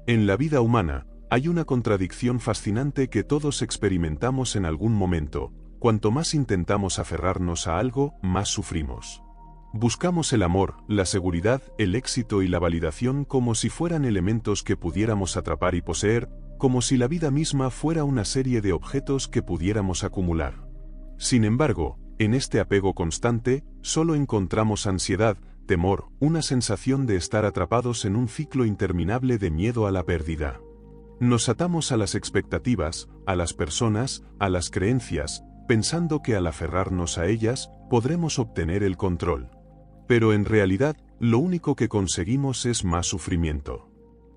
En la vida humana, hay una contradicción fascinante que todos experimentamos en algún momento: cuanto más intentamos aferrarnos a algo, más sufrimos. Buscamos el amor, la seguridad, el éxito y la validación como si fueran elementos que pudiéramos atrapar y poseer, como si la vida misma fuera una serie de objetos que pudiéramos acumular. Sin embargo, en este apego constante, solo encontramos ansiedad, temor, una sensación de estar atrapados en un ciclo interminable de miedo a la pérdida. Nos atamos a las expectativas, a las personas, a las creencias, pensando que al aferrarnos a ellas, podremos obtener el control. Pero en realidad, lo único que conseguimos es más sufrimiento.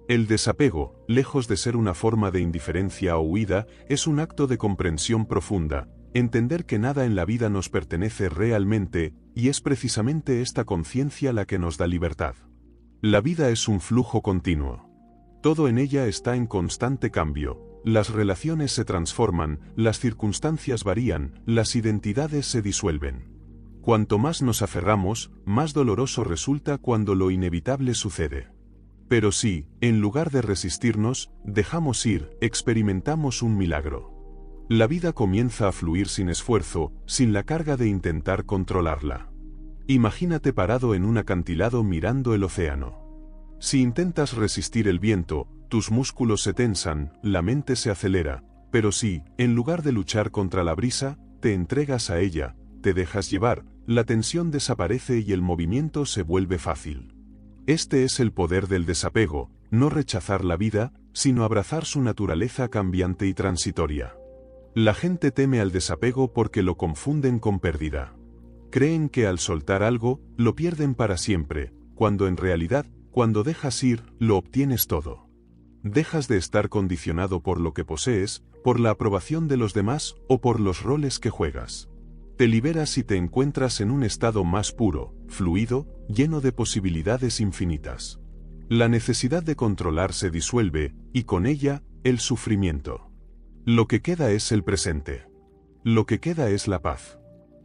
El desapego, lejos de ser una forma de indiferencia o huida, es un acto de comprensión profunda, entender que nada en la vida nos pertenece realmente, y es precisamente esta conciencia la que nos da libertad. La vida es un flujo continuo. Todo en ella está en constante cambio. Las relaciones se transforman, las circunstancias varían, las identidades se disuelven. Cuanto más nos aferramos, más doloroso resulta cuando lo inevitable sucede. Pero si, en lugar de resistirnos, dejamos ir, experimentamos un milagro. La vida comienza a fluir sin esfuerzo, sin la carga de intentar controlarla. Imagínate parado en un acantilado mirando el océano. Si intentas resistir el viento, tus músculos se tensan, la mente se acelera, pero si, en lugar de luchar contra la brisa, te entregas a ella, te dejas llevar, la tensión desaparece y el movimiento se vuelve fácil. Este es el poder del desapego, no rechazar la vida, sino abrazar su naturaleza cambiante y transitoria. La gente teme al desapego porque lo confunden con pérdida. Creen que al soltar algo, lo pierden para siempre, cuando en realidad, cuando dejas ir, lo obtienes todo. Dejas de estar condicionado por lo que posees, por la aprobación de los demás o por los roles que juegas. Te liberas y te encuentras en un estado más puro, fluido, lleno de posibilidades infinitas. La necesidad de controlar se disuelve, y con ella, el sufrimiento. Lo que queda es el presente. Lo que queda es la paz.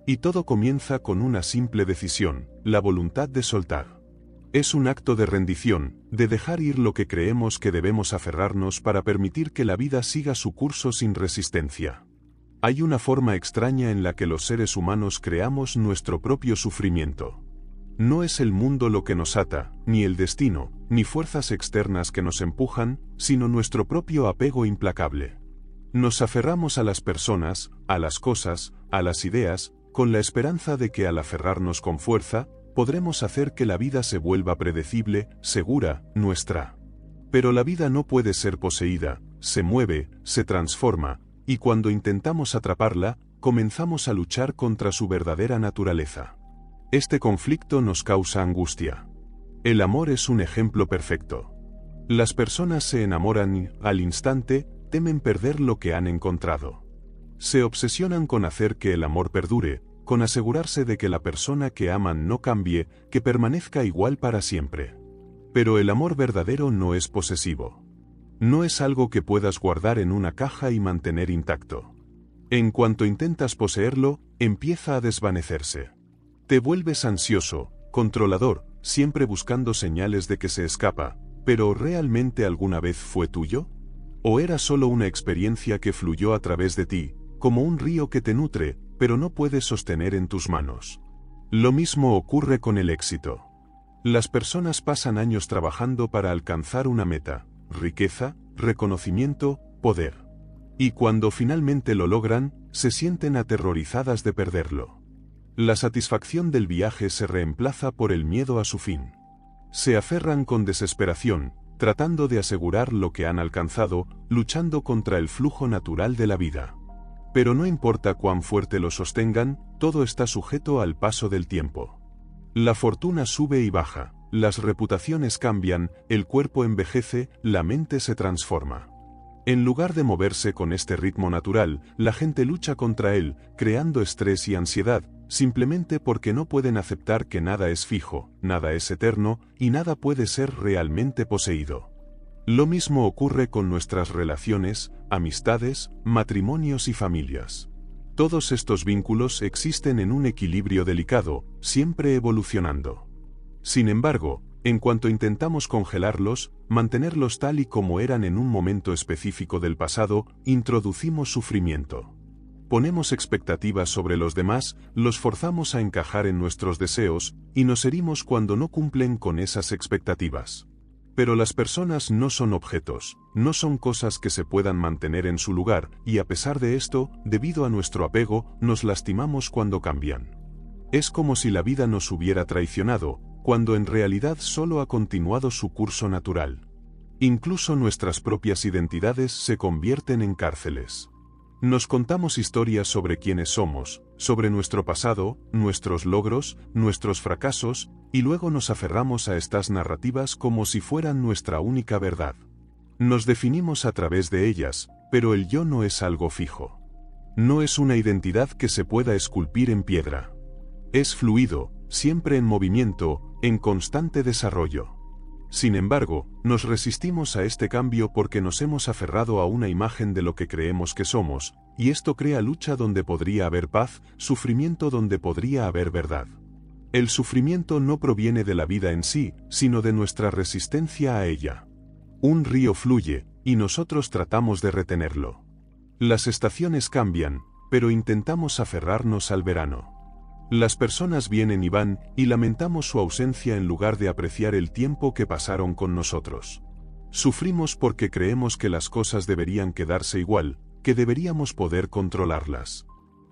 Y todo comienza con una simple decisión, la voluntad de soltar. Es un acto de rendición, de dejar ir lo que creemos que debemos aferrarnos para permitir que la vida siga su curso sin resistencia. Hay una forma extraña en la que los seres humanos creamos nuestro propio sufrimiento. No es el mundo lo que nos ata, ni el destino, ni fuerzas externas que nos empujan, sino nuestro propio apego implacable. Nos aferramos a las personas, a las cosas, a las ideas, con la esperanza de que al aferrarnos con fuerza, podremos hacer que la vida se vuelva predecible, segura, nuestra. Pero la vida no puede ser poseída, se mueve, se transforma, y cuando intentamos atraparla, comenzamos a luchar contra su verdadera naturaleza. Este conflicto nos causa angustia. El amor es un ejemplo perfecto. Las personas se enamoran y, al instante, temen perder lo que han encontrado. Se obsesionan con hacer que el amor perdure, con asegurarse de que la persona que aman no cambie, que permanezca igual para siempre. Pero el amor verdadero no es posesivo. No es algo que puedas guardar en una caja y mantener intacto. En cuanto intentas poseerlo, empieza a desvanecerse. Te vuelves ansioso, controlador, siempre buscando señales de que se escapa, pero ¿realmente alguna vez fue tuyo? ¿O era solo una experiencia que fluyó a través de ti, como un río que te nutre, pero no puedes sostener en tus manos? Lo mismo ocurre con el éxito. Las personas pasan años trabajando para alcanzar una meta: riqueza, reconocimiento, poder. Y cuando finalmente lo logran, se sienten aterrorizadas de perderlo. La satisfacción del viaje se reemplaza por el miedo a su fin. Se aferran con desesperación, tratando de asegurar lo que han alcanzado, luchando contra el flujo natural de la vida. Pero no importa cuán fuerte lo sostengan, todo está sujeto al paso del tiempo. La fortuna sube y baja, las reputaciones cambian, el cuerpo envejece, la mente se transforma. En lugar de moverse con este ritmo natural, la gente lucha contra él, creando estrés y ansiedad, simplemente porque no pueden aceptar que nada es fijo, nada es eterno, y nada puede ser realmente poseído. Lo mismo ocurre con nuestras relaciones, amistades, matrimonios y familias. Todos estos vínculos existen en un equilibrio delicado, siempre evolucionando. Sin embargo, En cuanto intentamos congelarlos, mantenerlos tal y como eran en un momento específico del pasado, introducimos sufrimiento. Ponemos expectativas sobre los demás, los forzamos a encajar en nuestros deseos, y nos herimos cuando no cumplen con esas expectativas. Pero las personas no son objetos, no son cosas que se puedan mantener en su lugar, y a pesar de esto, debido a nuestro apego, nos lastimamos cuando cambian. Es como si la vida nos hubiera traicionado, cuando en realidad solo ha continuado su curso natural. Incluso nuestras propias identidades se convierten en cárceles. Nos contamos historias sobre quiénes somos, sobre nuestro pasado, nuestros logros, nuestros fracasos, y luego nos aferramos a estas narrativas como si fueran nuestra única verdad. Nos definimos a través de ellas, pero el yo no es algo fijo. No es una identidad que se pueda esculpir en piedra. Es fluido, siempre en movimiento, en constante desarrollo. Sin embargo, nos resistimos a este cambio porque nos hemos aferrado a una imagen de lo que creemos que somos, y esto crea lucha donde podría haber paz, sufrimiento donde podría haber verdad. El sufrimiento no proviene de la vida en sí, sino de nuestra resistencia a ella. Un río fluye, y nosotros tratamos de retenerlo. Las estaciones cambian, pero intentamos aferrarnos al verano. Las personas vienen y van, y lamentamos su ausencia en lugar de apreciar el tiempo que pasaron con nosotros. Sufrimos porque creemos que las cosas deberían quedarse igual, que deberíamos poder controlarlas.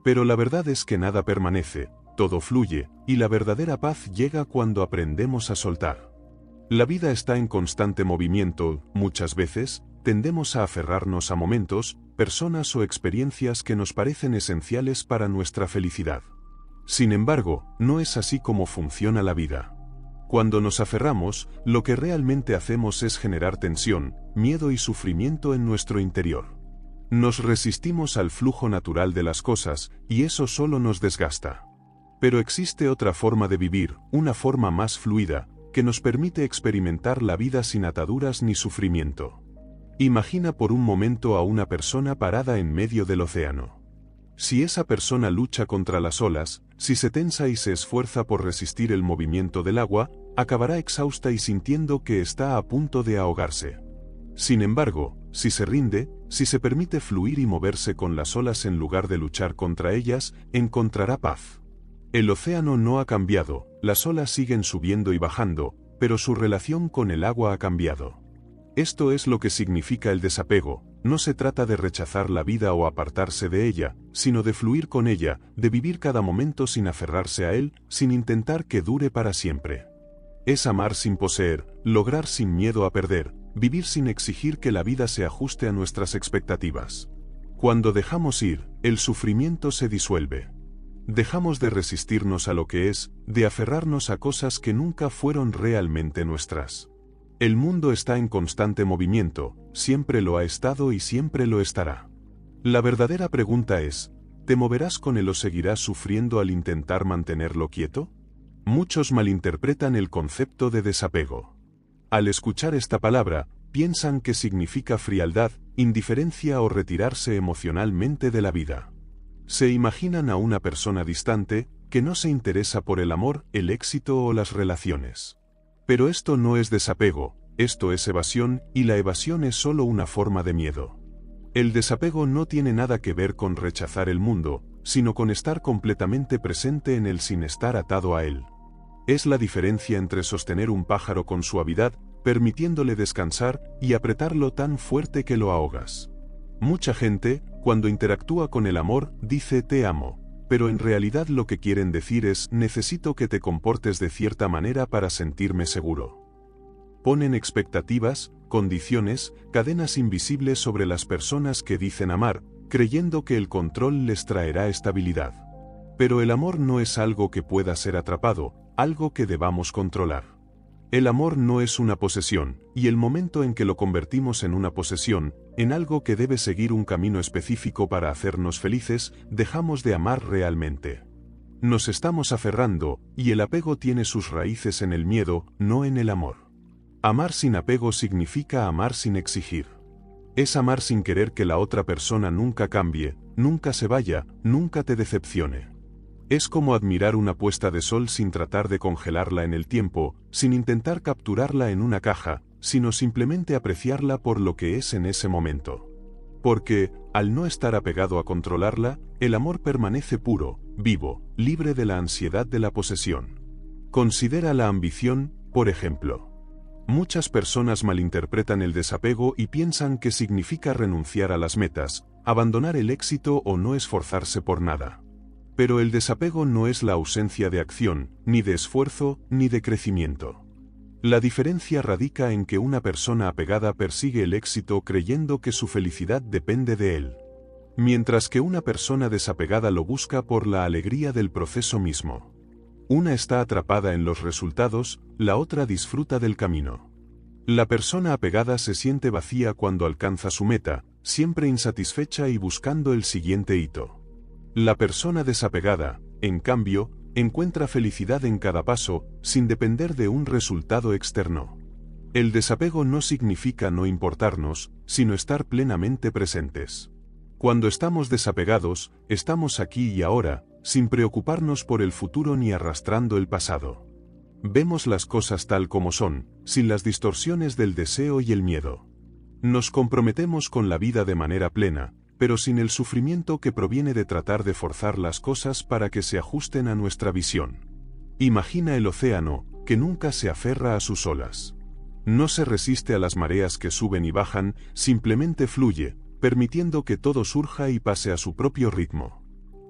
Pero la verdad es que nada permanece, todo fluye, y la verdadera paz llega cuando aprendemos a soltar. La vida está en constante movimiento, muchas veces, tendemos a aferrarnos a momentos, personas o experiencias que nos parecen esenciales para nuestra felicidad. Sin embargo, no es así como funciona la vida. Cuando nos aferramos, lo que realmente hacemos es generar tensión, miedo y sufrimiento en nuestro interior. Nos resistimos al flujo natural de las cosas, y eso solo nos desgasta. Pero existe otra forma de vivir, una forma más fluida, que nos permite experimentar la vida sin ataduras ni sufrimiento. Imagina por un momento a una persona parada en medio del océano. Si esa persona lucha contra las olas, si se tensa y se esfuerza por resistir el movimiento del agua, acabará exhausta y sintiendo que está a punto de ahogarse. Sin embargo, si se rinde, si se permite fluir y moverse con las olas en lugar de luchar contra ellas, encontrará paz. El océano no ha cambiado, las olas siguen subiendo y bajando, pero su relación con el agua ha cambiado. Esto es lo que significa el desapego. No se trata de rechazar la vida o apartarse de ella, sino de fluir con ella, de vivir cada momento sin aferrarse a él, sin intentar que dure para siempre. Es amar sin poseer, lograr sin miedo a perder, vivir sin exigir que la vida se ajuste a nuestras expectativas. Cuando dejamos ir, el sufrimiento se disuelve. Dejamos de resistirnos a lo que es, de aferrarnos a cosas que nunca fueron realmente nuestras. El mundo está en constante movimiento, siempre lo ha estado y siempre lo estará. La verdadera pregunta es, ¿te moverás con él o seguirás sufriendo al intentar mantenerlo quieto? Muchos malinterpretan el concepto de desapego. Al escuchar esta palabra, piensan que significa frialdad, indiferencia o retirarse emocionalmente de la vida. Se imaginan a una persona distante, que no se interesa por el amor, el éxito o las relaciones. Pero esto no es desapego, esto es evasión, y la evasión es solo una forma de miedo. El desapego no tiene nada que ver con rechazar el mundo, sino con estar completamente presente en él sin estar atado a él. Es la diferencia entre sostener un pájaro con suavidad, permitiéndole descansar, y apretarlo tan fuerte que lo ahogas. Mucha gente, cuando interactúa con el amor, dice te amo, pero en realidad lo que quieren decir es necesito que te comportes de cierta manera para sentirme seguro. Ponen expectativas, condiciones, cadenas invisibles sobre las personas que dicen amar, creyendo que el control les traerá estabilidad. Pero el amor no es algo que pueda ser atrapado, algo que debamos controlar. El amor no es una posesión, y el momento en que lo convertimos en una posesión, en algo que debe seguir un camino específico para hacernos felices, dejamos de amar realmente. Nos estamos aferrando, y el apego tiene sus raíces en el miedo, no en el amor. Amar sin apego significa amar sin exigir. Es amar sin querer que la otra persona nunca cambie, nunca se vaya, nunca te decepcione. Es como admirar una puesta de sol sin tratar de congelarla en el tiempo, sin intentar capturarla en una caja, sino simplemente apreciarla por lo que es en ese momento. Porque, al no estar apegado a controlarla, el amor permanece puro, vivo, libre de la ansiedad de la posesión. Considera la ambición, por ejemplo. Muchas personas malinterpretan el desapego y piensan que significa renunciar a las metas, abandonar el éxito o no esforzarse por nada. Pero el desapego no es la ausencia de acción, ni de esfuerzo, ni de crecimiento. La diferencia radica en que una persona apegada persigue el éxito creyendo que su felicidad depende de él, mientras que una persona desapegada lo busca por la alegría del proceso mismo. Una está atrapada en los resultados, la otra disfruta del camino. La persona apegada se siente vacía cuando alcanza su meta, siempre insatisfecha y buscando el siguiente hito. La persona desapegada, en cambio, encuentra felicidad en cada paso, sin depender de un resultado externo. El desapego no significa no importarnos, sino estar plenamente presentes. Cuando estamos desapegados, estamos aquí y ahora, sin preocuparnos por el futuro ni arrastrando el pasado. Vemos las cosas tal como son, sin las distorsiones del deseo y el miedo. Nos comprometemos con la vida de manera plena, pero sin el sufrimiento que proviene de tratar de forzar las cosas para que se ajusten a nuestra visión. Imagina el océano, que nunca se aferra a sus olas. No se resiste a las mareas que suben y bajan, simplemente fluye, permitiendo que todo surja y pase a su propio ritmo.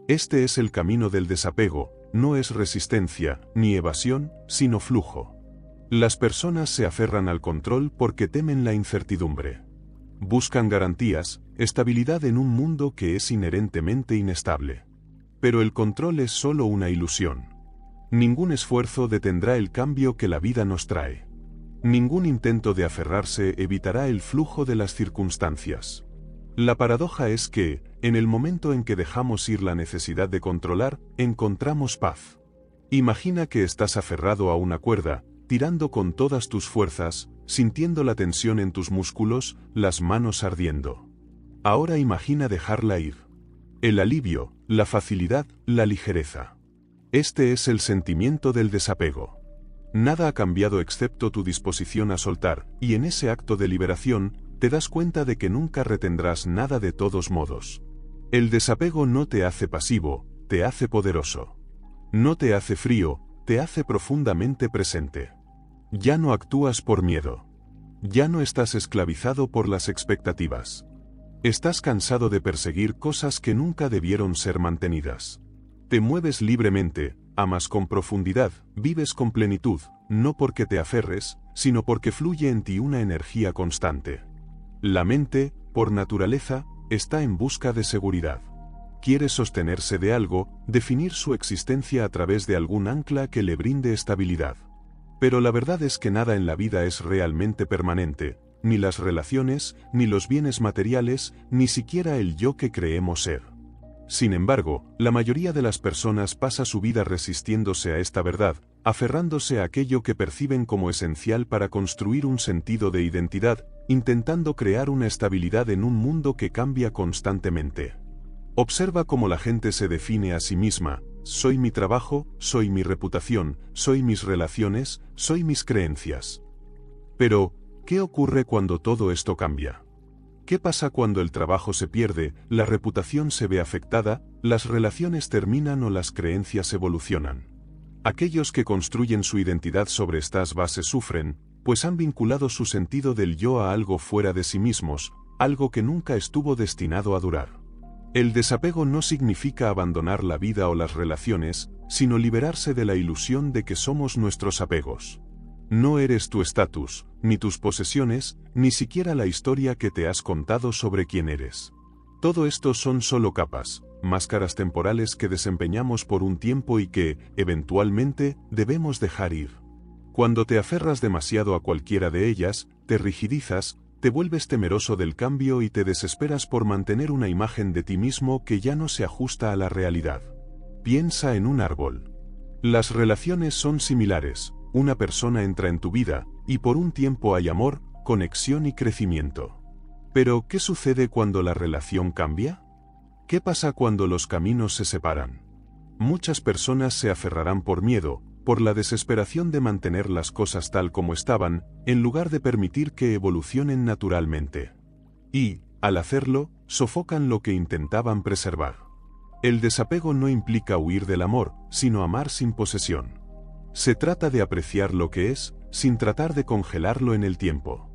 Este es el camino del desapego, no es resistencia, ni evasión, sino flujo. Las personas se aferran al control porque temen la incertidumbre. Buscan garantías, estabilidad en un mundo que es inherentemente inestable. Pero el control es solo una ilusión. Ningún esfuerzo detendrá el cambio que la vida nos trae. Ningún intento de aferrarse evitará el flujo de las circunstancias. La paradoja es que, en el momento en que dejamos ir la necesidad de controlar, encontramos paz. Imagina que estás aferrado a una cuerda, tirando con todas tus fuerzas, sintiendo la tensión en tus músculos, las manos ardiendo. Ahora imagina dejarla ir. El alivio, la facilidad, la ligereza. Este es el sentimiento del desapego. Nada ha cambiado excepto tu disposición a soltar, y en ese acto de liberación, te das cuenta de que nunca retendrás nada de todos modos. El desapego no te hace pasivo, te hace poderoso. No te hace frío, te hace profundamente presente. Ya no actúas por miedo. Ya no estás esclavizado por las expectativas. Estás cansado de perseguir cosas que nunca debieron ser mantenidas. Te mueves libremente, amas con profundidad, vives con plenitud, no porque te aferres, sino porque fluye en ti una energía constante. La mente, por naturaleza, está en busca de seguridad. Quiere sostenerse de algo, definir su existencia a través de algún ancla que le brinde estabilidad. Pero la verdad es que nada en la vida es realmente permanente, ni las relaciones, ni los bienes materiales, ni siquiera el yo que creemos ser. Sin embargo, la mayoría de las personas pasa su vida resistiéndose a esta verdad, aferrándose a aquello que perciben como esencial para construir un sentido de identidad, intentando crear una estabilidad en un mundo que cambia constantemente. Observa cómo la gente se define a sí misma: soy mi trabajo, soy mi reputación, soy mis relaciones, soy mis creencias. Pero, ¿qué ocurre cuando todo esto cambia? ¿Qué pasa cuando el trabajo se pierde, la reputación se ve afectada, las relaciones terminan o las creencias evolucionan? Aquellos que construyen su identidad sobre estas bases sufren, pues han vinculado su sentido del yo a algo fuera de sí mismos, algo que nunca estuvo destinado a durar. El desapego no significa abandonar la vida o las relaciones, sino liberarse de la ilusión de que somos nuestros apegos. No eres tu estatus, ni tus posesiones, ni siquiera la historia que te has contado sobre quién eres. Todo esto son solo capas, máscaras temporales que desempeñamos por un tiempo y que, eventualmente, debemos dejar ir. Cuando te aferras demasiado a cualquiera de ellas, te rigidizas, te vuelves temeroso del cambio y te desesperas por mantener una imagen de ti mismo que ya no se ajusta a la realidad. Piensa en un árbol. Las relaciones son similares. Una persona entra en tu vida, y por un tiempo hay amor, conexión y crecimiento. Pero, ¿qué sucede cuando la relación cambia? ¿Qué pasa cuando los caminos se separan? Muchas personas se aferrarán por miedo, por la desesperación de mantener las cosas tal como estaban, en lugar de permitir que evolucionen naturalmente. Y, al hacerlo, sofocan lo que intentaban preservar. El desapego no implica huir del amor, sino amar sin posesión. Se trata de apreciar lo que es, sin tratar de congelarlo en el tiempo.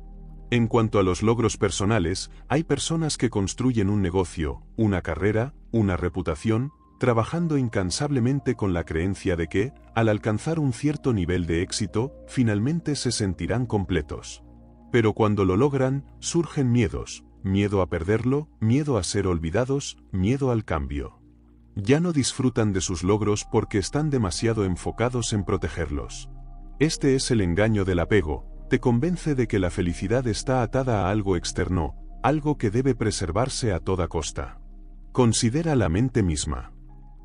En cuanto a los logros personales, hay personas que construyen un negocio, una carrera, una reputación, trabajando incansablemente con la creencia de que, al alcanzar un cierto nivel de éxito, finalmente se sentirán completos. Pero cuando lo logran, surgen miedos, miedo a perderlo, miedo a ser olvidados, miedo al cambio. Ya no disfrutan de sus logros porque están demasiado enfocados en protegerlos. Este es el engaño del apego, te convence de que la felicidad está atada a algo externo, algo que debe preservarse a toda costa. Considera la mente misma.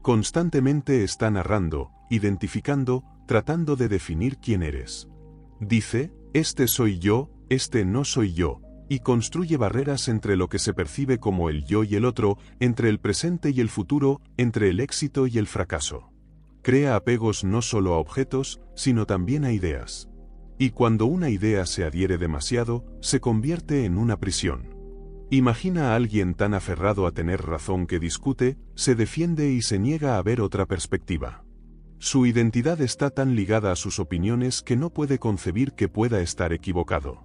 Constantemente está narrando, identificando, tratando de definir quién eres. Dice, este soy yo, este no soy yo, y construye barreras entre lo que se percibe como el yo y el otro, entre el presente y el futuro, entre el éxito y el fracaso. Crea apegos no solo a objetos, sino también a ideas. Y cuando una idea se adhiere demasiado, se convierte en una prisión. Imagina a alguien tan aferrado a tener razón que discute, se defiende y se niega a ver otra perspectiva. Su identidad está tan ligada a sus opiniones que no puede concebir que pueda estar equivocado.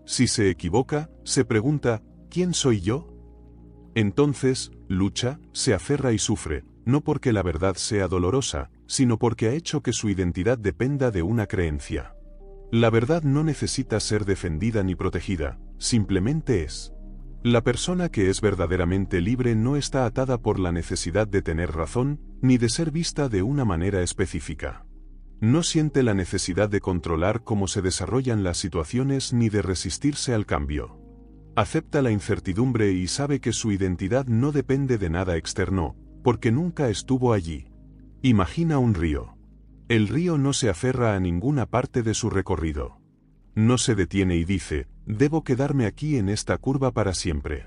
Si se equivoca, se pregunta, ¿quién soy yo? Entonces, lucha, se aferra y sufre, no porque la verdad sea dolorosa, sino porque ha hecho que su identidad dependa de una creencia. La verdad no necesita ser defendida ni protegida, simplemente es. La persona que es verdaderamente libre no está atada por la necesidad de tener razón, ni de ser vista de una manera específica. No siente la necesidad de controlar cómo se desarrollan las situaciones ni de resistirse al cambio. Acepta la incertidumbre y sabe que su identidad no depende de nada externo, porque nunca estuvo allí. Imagina un río. El río no se aferra a ninguna parte de su recorrido. No se detiene y dice, debo quedarme aquí en esta curva para siempre.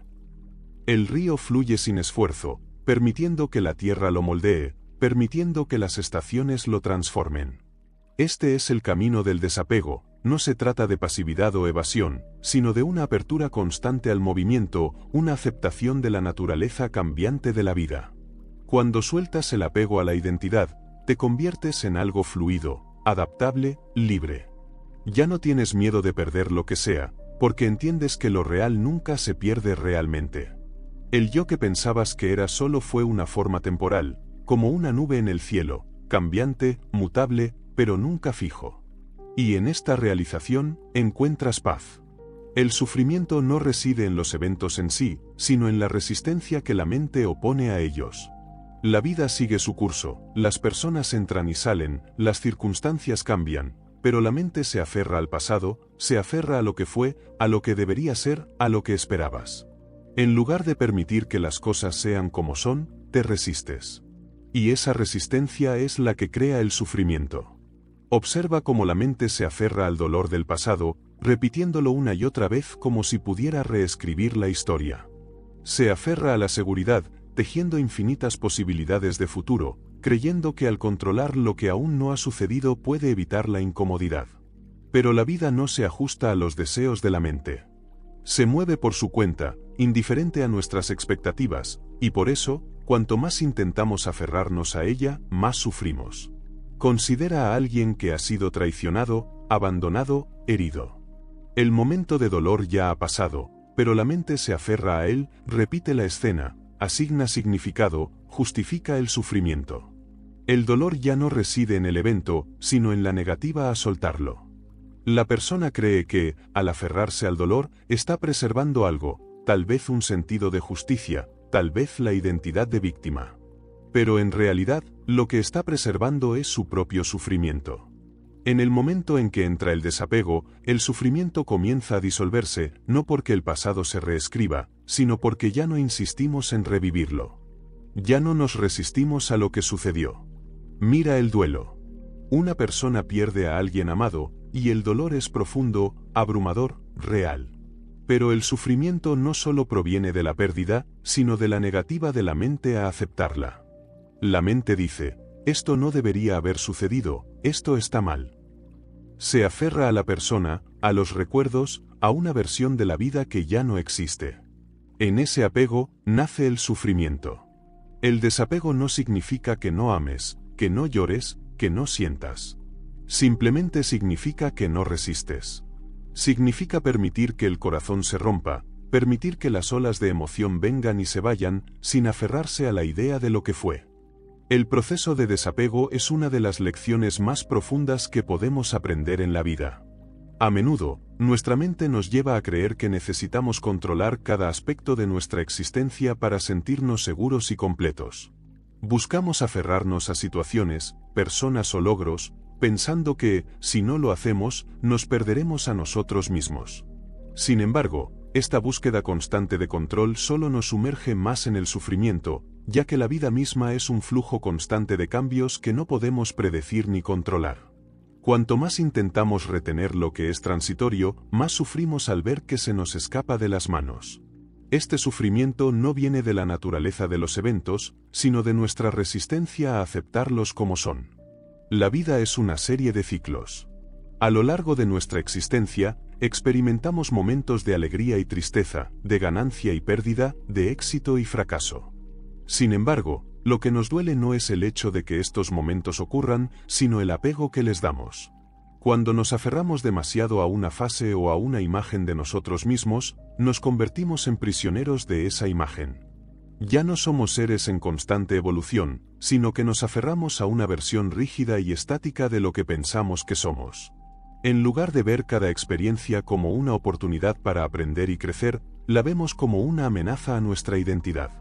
El río fluye sin esfuerzo, permitiendo que la tierra lo moldee, permitiendo que las estaciones lo transformen. Este es el camino del desapego, no se trata de pasividad o evasión, sino de una apertura constante al movimiento, una aceptación de la naturaleza cambiante de la vida. Cuando sueltas el apego a la identidad, te conviertes en algo fluido, adaptable, libre. Ya no tienes miedo de perder lo que sea, porque entiendes que lo real nunca se pierde realmente. El yo que pensabas que era solo fue una forma temporal, como una nube en el cielo, cambiante, mutable, pero nunca fijo. Y en esta realización, encuentras paz. El sufrimiento no reside en los eventos en sí, sino en la resistencia que la mente opone a ellos. La vida sigue su curso, las personas entran y salen, las circunstancias cambian, pero la mente se aferra al pasado, se aferra a lo que fue, a lo que debería ser, a lo que esperabas. En lugar de permitir que las cosas sean como son, te resistes. Y esa resistencia es la que crea el sufrimiento. Observa cómo la mente se aferra al dolor del pasado, repitiéndolo una y otra vez como si pudiera reescribir la historia. Se aferra a la seguridad, tejiendo infinitas posibilidades de futuro, creyendo que al controlar lo que aún no ha sucedido puede evitar la incomodidad. Pero la vida no se ajusta a los deseos de la mente. Se mueve por su cuenta, indiferente a nuestras expectativas, y por eso, cuanto más intentamos aferrarnos a ella, más sufrimos. Considera a alguien que ha sido traicionado, abandonado, herido. El momento de dolor ya ha pasado, pero la mente se aferra a él, repite la escena, asigna significado, justifica el sufrimiento. El dolor ya no reside en el evento, sino en la negativa a soltarlo. La persona cree que, al aferrarse al dolor, está preservando algo, tal vez un sentido de justicia, tal vez la identidad de víctima. Pero en realidad, lo que está preservando es su propio sufrimiento. En el momento en que entra el desapego, el sufrimiento comienza a disolverse, no porque el pasado se reescriba, sino porque ya no insistimos en revivirlo. Ya no nos resistimos a lo que sucedió. Mira el duelo. Una persona pierde a alguien amado, y el dolor es profundo, abrumador, real. Pero el sufrimiento no solo proviene de la pérdida, sino de la negativa de la mente a aceptarla. La mente dice, esto no debería haber sucedido, esto está mal. Se aferra a la persona, a los recuerdos, a una versión de la vida que ya no existe. En ese apego, nace el sufrimiento. El desapego no significa que no ames, que no llores, que no sientas. Simplemente significa que no resistes. Significa permitir que el corazón se rompa, permitir que las olas de emoción vengan y se vayan, sin aferrarse a la idea de lo que fue. El proceso de desapego es una de las lecciones más profundas que podemos aprender en la vida. A menudo, nuestra mente nos lleva a creer que necesitamos controlar cada aspecto de nuestra existencia para sentirnos seguros y completos. Buscamos aferrarnos a situaciones, personas o logros, pensando que, si no lo hacemos, nos perderemos a nosotros mismos. Sin embargo, esta búsqueda constante de control solo nos sumerge más en el sufrimiento, ya que la vida misma es un flujo constante de cambios que no podemos predecir ni controlar. Cuanto más intentamos retener lo que es transitorio, más sufrimos al ver que se nos escapa de las manos. Este sufrimiento no viene de la naturaleza de los eventos, sino de nuestra resistencia a aceptarlos como son. La vida es una serie de ciclos. A lo largo de nuestra existencia, experimentamos momentos de alegría y tristeza, de ganancia y pérdida, de éxito y fracaso. Sin embargo, lo que nos duele no es el hecho de que estos momentos ocurran, sino el apego que les damos. Cuando nos aferramos demasiado a una fase o a una imagen de nosotros mismos, nos convertimos en prisioneros de esa imagen. Ya no somos seres en constante evolución, sino que nos aferramos a una versión rígida y estática de lo que pensamos que somos. En lugar de ver cada experiencia como una oportunidad para aprender y crecer, la vemos como una amenaza a nuestra identidad.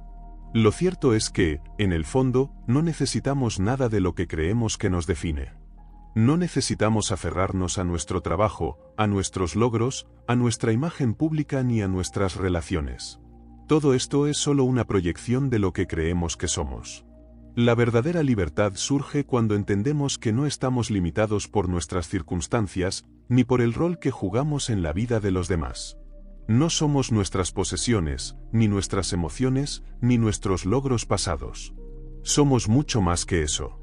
Lo cierto es que, en el fondo, no necesitamos nada de lo que creemos que nos define. No necesitamos aferrarnos a nuestro trabajo, a nuestros logros, a nuestra imagen pública ni a nuestras relaciones. Todo esto es solo una proyección de lo que creemos que somos. La verdadera libertad surge cuando entendemos que no estamos limitados por nuestras circunstancias, ni por el rol que jugamos en la vida de los demás. No somos nuestras posesiones, ni nuestras emociones, ni nuestros logros pasados. Somos mucho más que eso.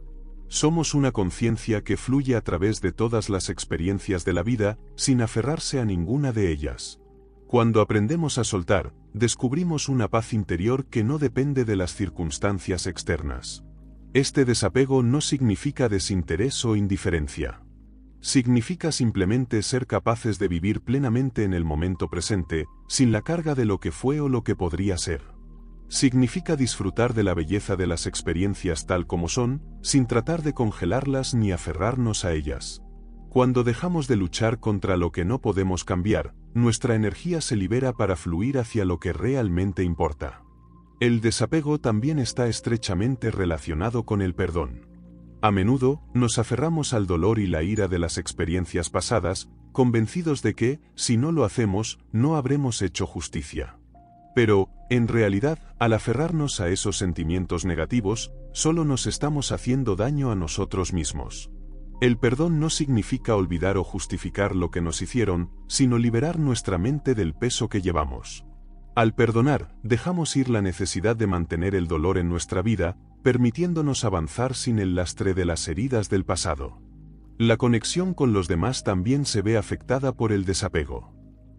Somos una conciencia que fluye a través de todas las experiencias de la vida, sin aferrarse a ninguna de ellas. Cuando aprendemos a soltar, descubrimos una paz interior que no depende de las circunstancias externas. Este desapego no significa desinterés o indiferencia. Significa simplemente ser capaces de vivir plenamente en el momento presente, sin la carga de lo que fue o lo que podría ser. Significa disfrutar de la belleza de las experiencias tal como son, sin tratar de congelarlas ni aferrarnos a ellas. Cuando dejamos de luchar contra lo que no podemos cambiar, nuestra energía se libera para fluir hacia lo que realmente importa. El desapego también está estrechamente relacionado con el perdón. A menudo, nos aferramos al dolor y la ira de las experiencias pasadas, convencidos de que, si no lo hacemos, no habremos hecho justicia. Pero, en realidad, al aferrarnos a esos sentimientos negativos, solo nos estamos haciendo daño a nosotros mismos. El perdón no significa olvidar o justificar lo que nos hicieron, sino liberar nuestra mente del peso que llevamos. Al perdonar, dejamos ir la necesidad de mantener el dolor en nuestra vida, permitiéndonos avanzar sin el lastre de las heridas del pasado. La conexión con los demás también se ve afectada por el desapego.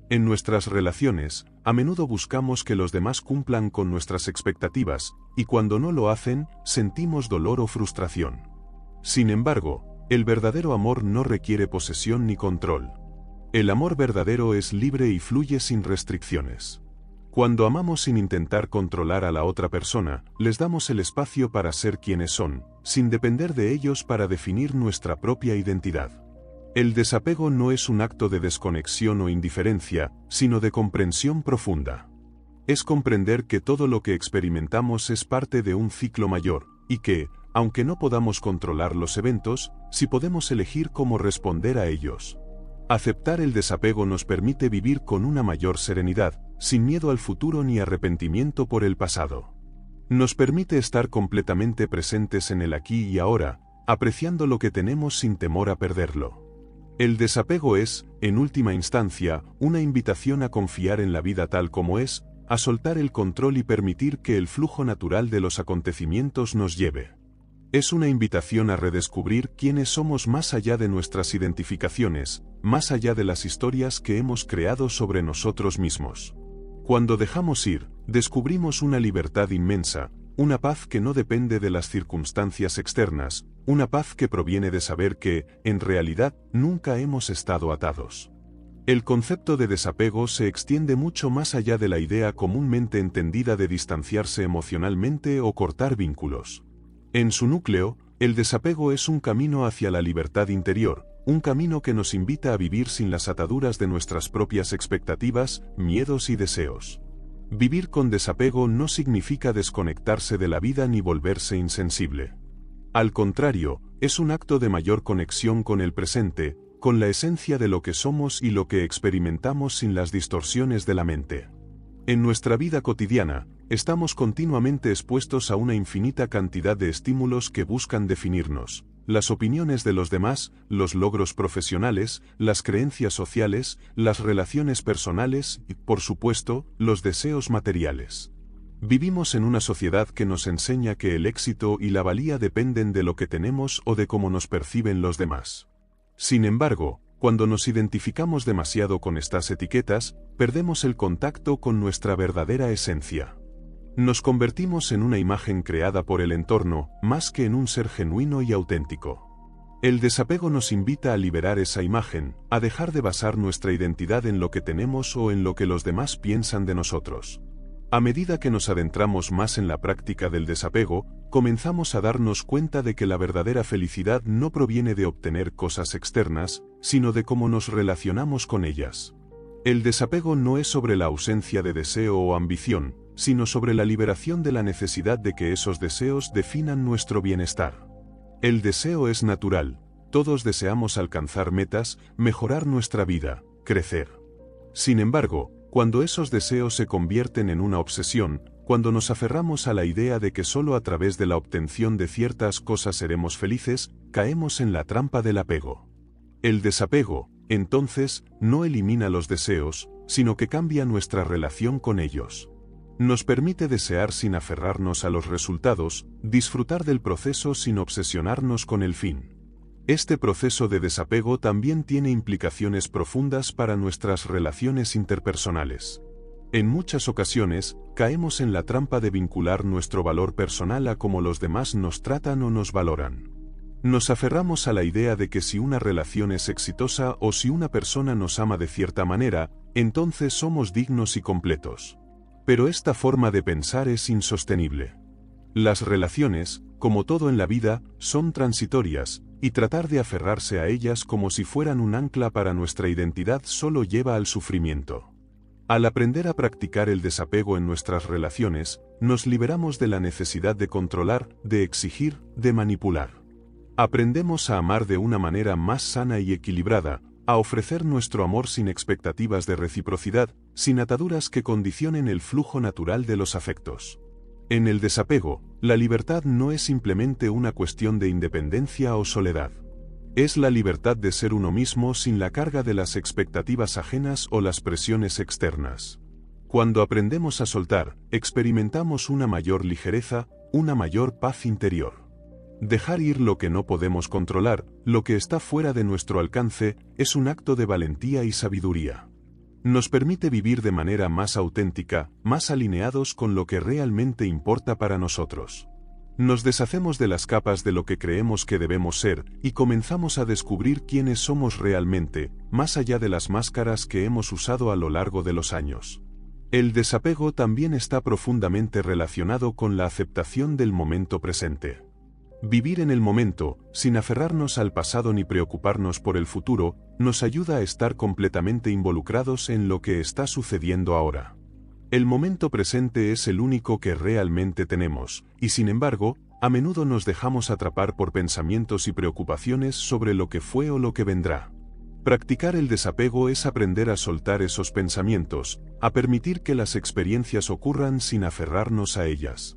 En nuestras relaciones, a menudo buscamos que los demás cumplan con nuestras expectativas, y cuando no lo hacen, sentimos dolor o frustración. Sin embargo, el verdadero amor no requiere posesión ni control. El amor verdadero es libre y fluye sin restricciones. Cuando amamos sin intentar controlar a la otra persona, les damos el espacio para ser quienes son, sin depender de ellos para definir nuestra propia identidad. El desapego no es un acto de desconexión o indiferencia, sino de comprensión profunda. Es comprender que todo lo que experimentamos es parte de un ciclo mayor, y que, aunque no podamos controlar los eventos, sí podemos elegir cómo responder a ellos. Aceptar el desapego nos permite vivir con una mayor serenidad, sin miedo al futuro ni arrepentimiento por el pasado. Nos permite estar completamente presentes en el aquí y ahora, apreciando lo que tenemos sin temor a perderlo. El desapego es, en última instancia, una invitación a confiar en la vida tal como es, a soltar el control y permitir que el flujo natural de los acontecimientos nos lleve. Es una invitación a redescubrir quiénes somos más allá de nuestras identificaciones, más allá de las historias que hemos creado sobre nosotros mismos. Cuando dejamos ir, descubrimos una libertad inmensa, una paz que no depende de las circunstancias externas, una paz que proviene de saber que, en realidad, nunca hemos estado atados. El concepto de desapego se extiende mucho más allá de la idea comúnmente entendida de distanciarse emocionalmente o cortar vínculos. En su núcleo, el desapego es un camino hacia la libertad interior, un camino que nos invita a vivir sin las ataduras de nuestras propias expectativas, miedos y deseos. Vivir con desapego no significa desconectarse de la vida ni volverse insensible. Al contrario, es un acto de mayor conexión con el presente, con la esencia de lo que somos y lo que experimentamos sin las distorsiones de la mente. En nuestra vida cotidiana, estamos continuamente expuestos a una infinita cantidad de estímulos que buscan definirnos: las opiniones de los demás, los logros profesionales, las creencias sociales, las relaciones personales y, por supuesto, los deseos materiales. Vivimos en una sociedad que nos enseña que el éxito y la valía dependen de lo que tenemos o de cómo nos perciben los demás. Sin embargo, cuando nos identificamos demasiado con estas etiquetas, perdemos el contacto con nuestra verdadera esencia. Nos convertimos en una imagen creada por el entorno, más que en un ser genuino y auténtico. El desapego nos invita a liberar esa imagen, a dejar de basar nuestra identidad en lo que tenemos o en lo que los demás piensan de nosotros. A medida que nos adentramos más en la práctica del desapego, comenzamos a darnos cuenta de que la verdadera felicidad no proviene de obtener cosas externas, sino de cómo nos relacionamos con ellas. El desapego no es sobre la ausencia de deseo o ambición, sino sobre la liberación de la necesidad de que esos deseos definan nuestro bienestar. El deseo es natural, todos deseamos alcanzar metas, mejorar nuestra vida, crecer. Sin embargo, cuando esos deseos se convierten en una obsesión, cuando nos aferramos a la idea de que solo a través de la obtención de ciertas cosas seremos felices, caemos en la trampa del apego. El desapego, entonces, no elimina los deseos, sino que cambia nuestra relación con ellos. Nos permite desear sin aferrarnos a los resultados, disfrutar del proceso sin obsesionarnos con el fin. Este proceso de desapego también tiene implicaciones profundas para nuestras relaciones interpersonales. En muchas ocasiones, caemos en la trampa de vincular nuestro valor personal a cómo los demás nos tratan o nos valoran. Nos aferramos a la idea de que si una relación es exitosa o si una persona nos ama de cierta manera, entonces somos dignos y completos. Pero esta forma de pensar es insostenible. Las relaciones, como todo en la vida, son transitorias, y tratar de aferrarse a ellas como si fueran un ancla para nuestra identidad solo lleva al sufrimiento. Al aprender a practicar el desapego en nuestras relaciones, nos liberamos de la necesidad de controlar, de exigir, de manipular. Aprendemos a amar de una manera más sana y equilibrada, a ofrecer nuestro amor sin expectativas de reciprocidad, sin ataduras que condicionen el flujo natural de los afectos. En el desapego, la libertad no es simplemente una cuestión de independencia o soledad. Es la libertad de ser uno mismo sin la carga de las expectativas ajenas o las presiones externas. Cuando aprendemos a soltar, experimentamos una mayor ligereza, una mayor paz interior. Dejar ir lo que no podemos controlar, lo que está fuera de nuestro alcance, es un acto de valentía y sabiduría. Nos permite vivir de manera más auténtica, más alineados con lo que realmente importa para nosotros. Nos deshacemos de las capas de lo que creemos que debemos ser y comenzamos a descubrir quiénes somos realmente, más allá de las máscaras que hemos usado a lo largo de los años. El desapego también está profundamente relacionado con la aceptación del momento presente. Vivir en el momento, sin aferrarnos al pasado ni preocuparnos por el futuro, nos ayuda a estar completamente involucrados en lo que está sucediendo ahora. El momento presente es el único que realmente tenemos, y sin embargo, a menudo nos dejamos atrapar por pensamientos y preocupaciones sobre lo que fue o lo que vendrá. Practicar el desapego es aprender a soltar esos pensamientos, a permitir que las experiencias ocurran sin aferrarnos a ellas.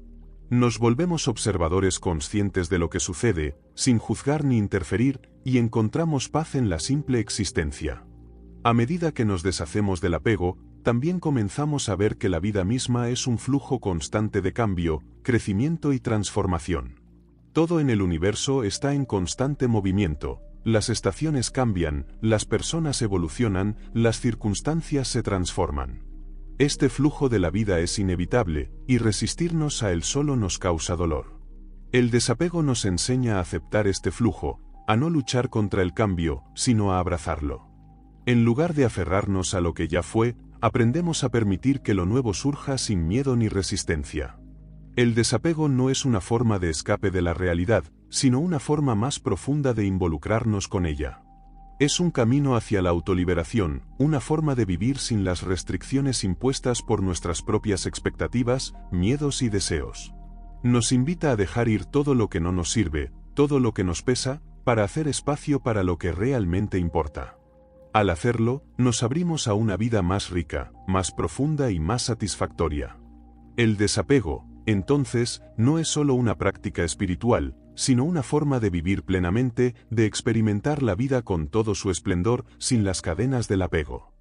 Nos volvemos observadores conscientes de lo que sucede, sin juzgar ni interferir, y encontramos paz en la simple existencia. A medida que nos deshacemos del apego, también comenzamos a ver que la vida misma es un flujo constante de cambio, crecimiento y transformación. Todo en el universo está en constante movimiento, las estaciones cambian, las personas evolucionan, las circunstancias se transforman. Este flujo de la vida es inevitable, y resistirnos a él solo nos causa dolor. El desapego nos enseña a aceptar este flujo, a no luchar contra el cambio, sino a abrazarlo. En lugar de aferrarnos a lo que ya fue, aprendemos a permitir que lo nuevo surja sin miedo ni resistencia. El desapego no es una forma de escape de la realidad, sino una forma más profunda de involucrarnos con ella. Es un camino hacia la autoliberación, una forma de vivir sin las restricciones impuestas por nuestras propias expectativas, miedos y deseos. Nos invita a dejar ir todo lo que no nos sirve, todo lo que nos pesa, para hacer espacio para lo que realmente importa. Al hacerlo, nos abrimos a una vida más rica, más profunda y más satisfactoria. El desapego, entonces, no es solo una práctica espiritual, sino una forma de vivir plenamente, de experimentar la vida con todo su esplendor, sin las cadenas del apego.